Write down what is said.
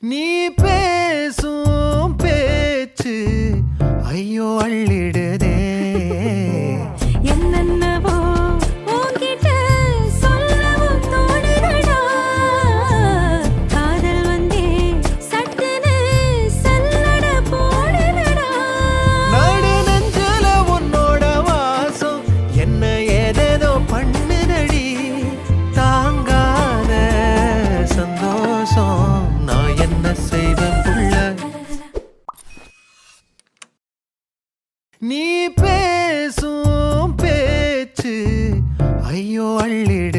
நீ பேசும் பேச்சு ஐயோ அள்ளிடுதே. என்னென்னவோ உன்கிட்ட சொல்லவும் தோணுதடா. காதல் வந்தே சட்டுன்னு சல்லட போடுதடா. நடு நெஞ்சில உன்னோட வாசம் என்ன ஏதேதோ பண்ணுதடி. தாங்காத சந்தோஷம் நான் என்ன செய்வேன் புள்ள. நீ பேசும் பேச்சு ஐயோ அள்ளிடு